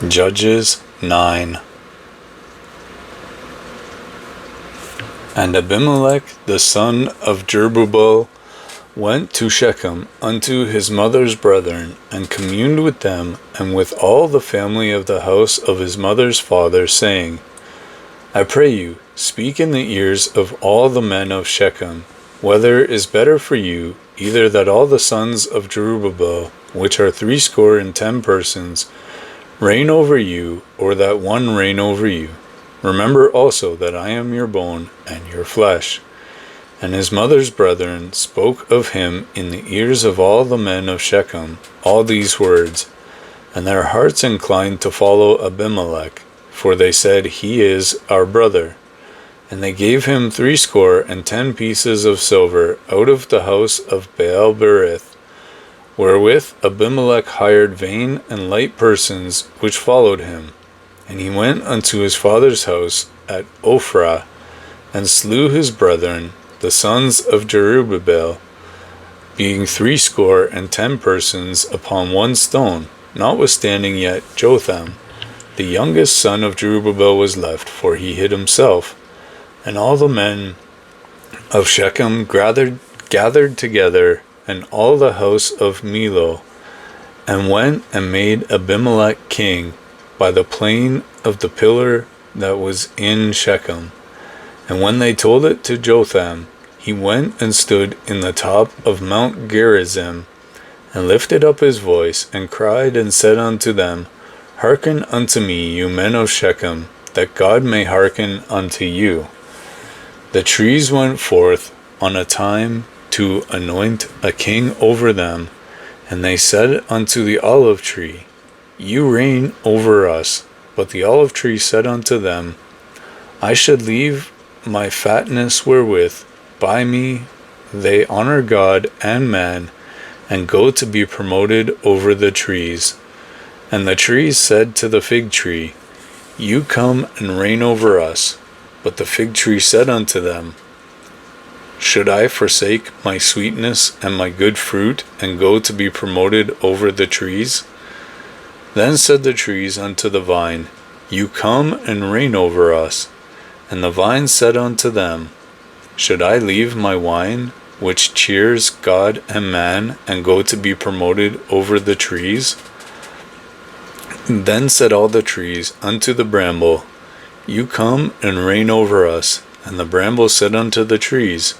Judges 9. And Abimelech the son of Jerubbaal went to Shechem unto his mother's brethren, and communed with them, and with all the family of the house of his mother's father, saying, I pray you, speak in the ears of all the men of Shechem, whether is better for you, either that all the sons of Jerubbaal, which are 70 persons, reign over you, or that one reign over you. Remember also that I am your bone and your flesh. And his mother's brethren spoke of him in the ears of all the men of Shechem all these words, and their hearts inclined to follow Abimelech, for they said, He is our brother. And they gave him 70 pieces of silver out of the house of Baal-berith, wherewith Abimelech hired vain and light persons which followed him. And he went unto his father's house at Ophrah, and slew his brethren, the sons of Jerubbaal, being 70 persons upon one stone. Notwithstanding yet Jotham, the youngest son of Jerubbaal, was left, for he hid himself. And all the men of Shechem gathered together, and all the house of Millo, and went and made Abimelech king by the plain of the pillar that was in Shechem. And when they told it to Jotham, he went and stood in the top of Mount Gerizim, and lifted up his voice, and cried, and said unto them, Hearken unto me, you men of Shechem, that God may hearken unto you. The trees went forth on a time to anoint a king over them, and they said unto the olive tree, You reign over us. But the olive tree said unto them, I should leave my fatness wherewith by me they honor God and man, and go to be promoted over the trees. And the trees said to the fig tree, You come and reign over us. But the fig tree said unto them, Should I forsake my sweetness and my good fruit, and go to be promoted over the trees? Then said the trees unto the vine, You come and reign over us. And the vine said unto them, Should I leave my wine, which cheers God and man, and go to be promoted over the trees? Then said all the trees unto the bramble, You come and reign over us. And the bramble said unto the trees,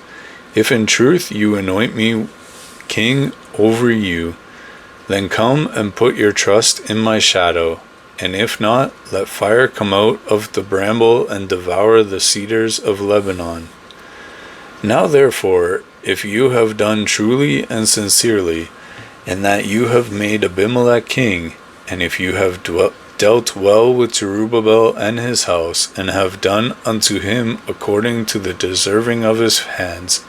If in truth you anoint me king over you, then come and put your trust in my shadow. And if not, let fire come out of the bramble and devour the cedars of Lebanon. Now therefore, if you have done truly and sincerely, in that you have made Abimelech king, and if you have dealt well with Jerubbaal and his house, and have done unto him according to the deserving of his hands,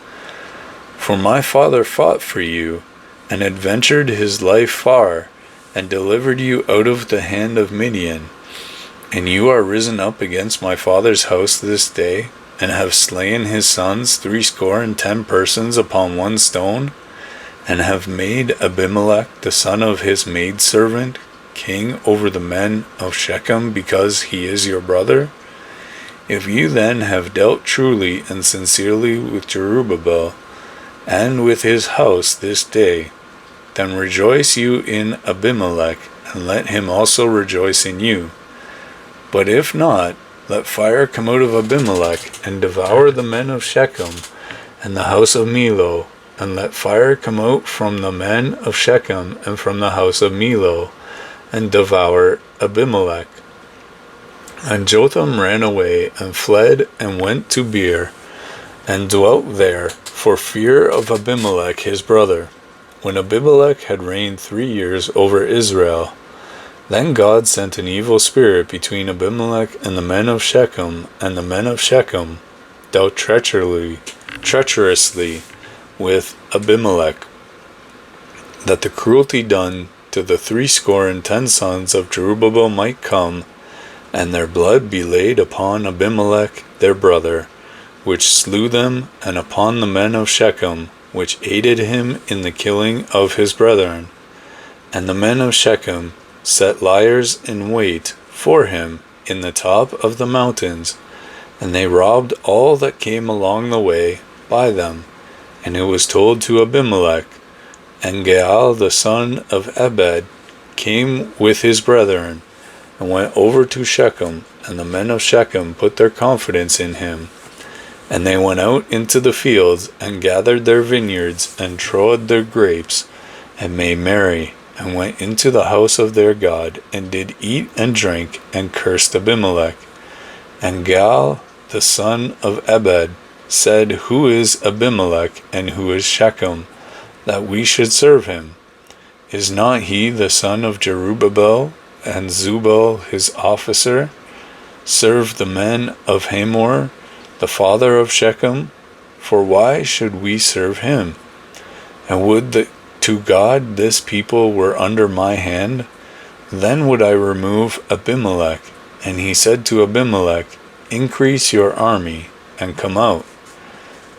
for my father fought for you, and adventured his life far, and delivered you out of the hand of Midian. And you are risen up against my father's house this day, and have slain his sons 70 persons upon one stone, and have made Abimelech the son of his maidservant king over the men of Shechem, because he is your brother? If you then have dealt truly and sincerely with Jerubbaal, and with his house this day, then rejoice you in Abimelech, and let him also rejoice in you. But if not, let fire come out of Abimelech, and devour the men of Shechem, and the house of Millo, and let fire come out from the men of Shechem, and from the house of Millo, and devour Abimelech. And Jotham ran away, and fled, and went to Beer, and dwelt there, for fear of Abimelech his brother. When Abimelech had reigned 3 years over Israel, then God sent an evil spirit between Abimelech and the men of Shechem, and the men of Shechem dealt treacherously with Abimelech, that the cruelty done to the 70 sons of Jerubbaal might come, and their blood be laid upon Abimelech their brother, which slew them, and upon the men of Shechem, which aided him in the killing of his brethren. And the men of Shechem set liers in wait for him in the top of the mountains, and they robbed all that came along the way by them. And it was told to Abimelech, and Gaal the son of Ebed came with his brethren, and went over to Shechem, and the men of Shechem put their confidence in him. And they went out into the fields, and gathered their vineyards, and trod their grapes, and made merry, and went into the house of their God, and did eat and drink, and cursed Abimelech. And Gaal the son of Ebed said, Who is Abimelech, and who is Shechem, that we should serve him? Is not he the son of Jerubbaal, and Zubal his officer? Serve the men of Hamor, the father of Shechem? For why should we serve him? And would that to God this people were under my hand? Then would I remove Abimelech. And he said to Abimelech, Increase your army, and come out.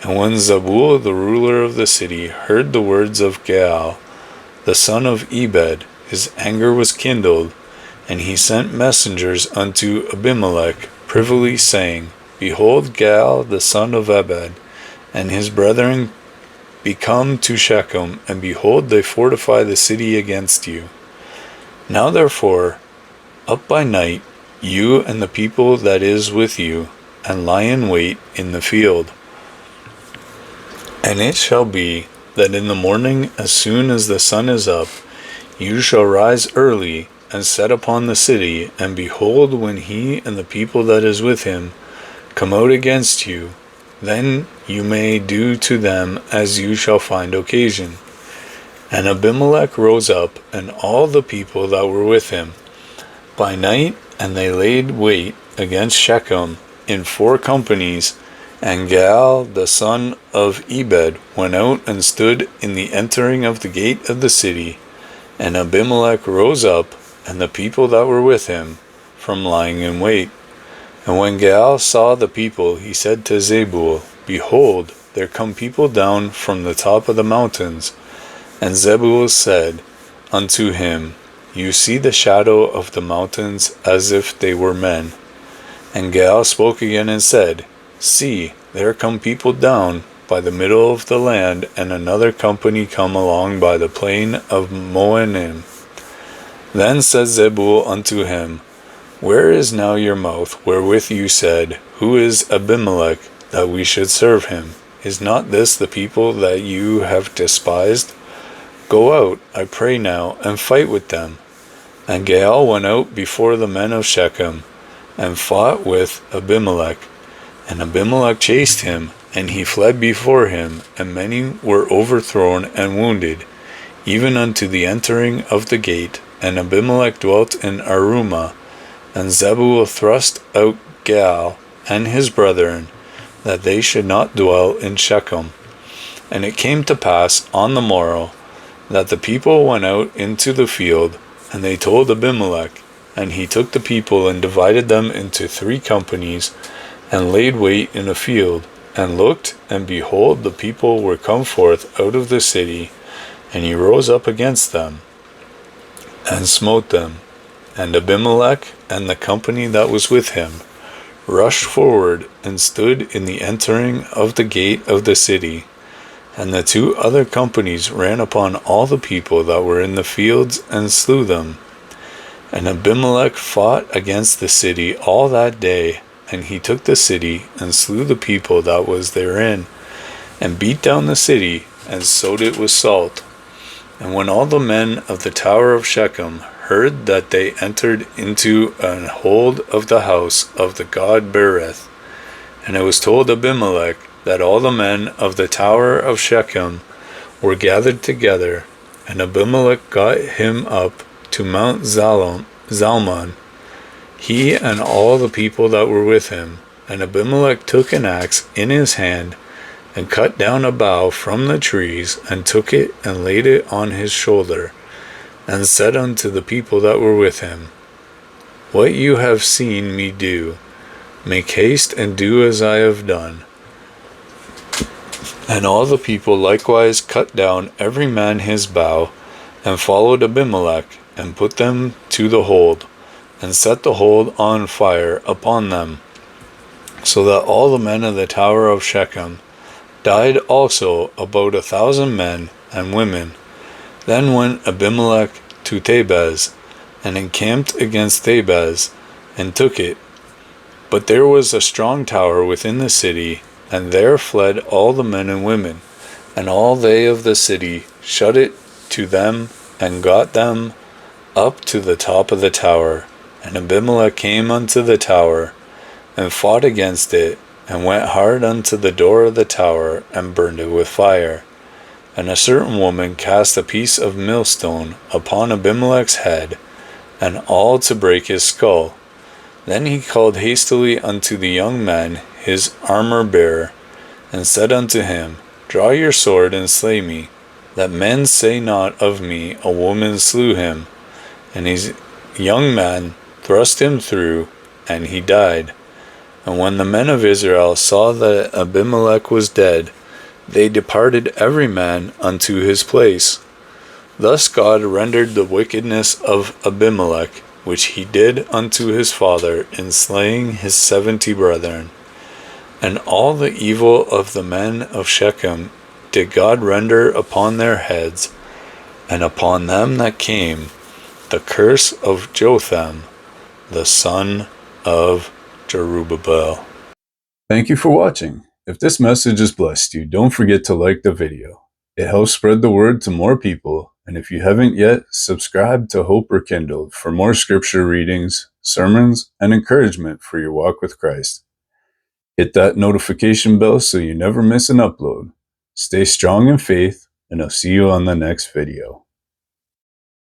And when Zebul, the ruler of the city, heard the words of Gaal, the son of Ebed, his anger was kindled, and he sent messengers unto Abimelech privily, saying, Behold, Gaal the son of Ebed, and his brethren be come to Shechem, and behold, they fortify the city against you. Now therefore, up by night, you and the people that is with you, and lie in wait in the field. And it shall be that in the morning, as soon as the sun is up, you shall rise early, and set upon the city, and behold, when he and the people that is with him come out against you, then you may do to them as you shall find occasion. And Abimelech rose up, and all the people that were with him, by night, and they laid wait against Shechem in 4 companies. And Gaal the son of Ebed went out and stood in the entering of the gate of the city. And Abimelech rose up, and the people that were with him, from lying in wait. And when Gaal saw the people, he said to Zebul, Behold, there come people down from the top of the mountains. And Zebul said unto him, You see the shadow of the mountains as if they were men. And Gaal spoke again and said, See, there come people down by the middle of the land, and another company come along by the plain of Moanim. Then said Zebul unto him, Where is now your mouth, wherewith you said, Who is Abimelech, that we should serve him? Is not this the people that you have despised? Go out, I pray now, and fight with them. And Gaal went out before the men of Shechem, and fought with Abimelech. And Abimelech chased him, and he fled before him, and many were overthrown and wounded, even unto the entering of the gate. And Abimelech dwelt in Arumah. And Zebul thrust out Gaal and his brethren, that they should not dwell in Shechem. And it came to pass on the morrow, that the people went out into the field, and they told Abimelech. And he took the people, and divided them into 3 companies, and laid wait in a field, and looked, and behold, the people were come forth out of the city. And he rose up against them, and smote them. And Abimelech and the company that was with him rushed forward, and stood in the entering of the gate of the city. And the 2 other companies ran upon all the people that were in the fields, and slew them. And Abimelech fought against the city all that day, and he took the city, and slew the people that was therein, and beat down the city, and sowed it with salt. And when all the men of the tower of Shechem heard that they entered into an hold of the house of the god Berith, and it was told Abimelech that all the men of the tower of Shechem were gathered together, and Abimelech got him up to Mount Zalmon, he and all the people that were with him. And Abimelech took an axe in his hand, and cut down a bough from the trees, and took it, and laid it on his shoulder, and said unto the people that were with him, What you have seen me do, make haste and do as I have done. And all the people likewise cut down every man his bough, and followed Abimelech, and put them to the hold, and set the hold on fire upon them, so that all the men of the tower of Shechem died also, about 1,000 men and women. Then went Abimelech to Thebez, and encamped against Thebez, and took it. But there was a strong tower within the city, and there fled all the men and women, and all they of the city shut it to them, and got them up to the top of the tower. And Abimelech came unto the tower, and fought against it, and went hard unto the door of the tower, and burned it with fire. And a certain woman cast a piece of millstone upon Abimelech's head, and all to break his skull. Then he called hastily unto the young men his armor-bearer, and said unto him, Draw your sword, and slay me, that men say not of me, A woman slew him. And his young men thrust him through, and he died. And when the men of Israel saw that Abimelech was dead, they departed every man unto his place. Thus God rendered the wickedness of Abimelech, which he did unto his father, in slaying his 70 brethren. And all the evil of the men of Shechem did God render upon their heads, and upon them that came, the curse of Jotham, the son of Jerubbaal. Thank you for watching. If this message has blessed you, don't forget to like the video. It helps spread the word to more people, and if you haven't yet, subscribe to Hope Rekindled for more scripture readings, sermons, and encouragement for your walk with Christ. Hit that notification bell so you never miss an upload. Stay strong in faith, and I'll see you on the next video.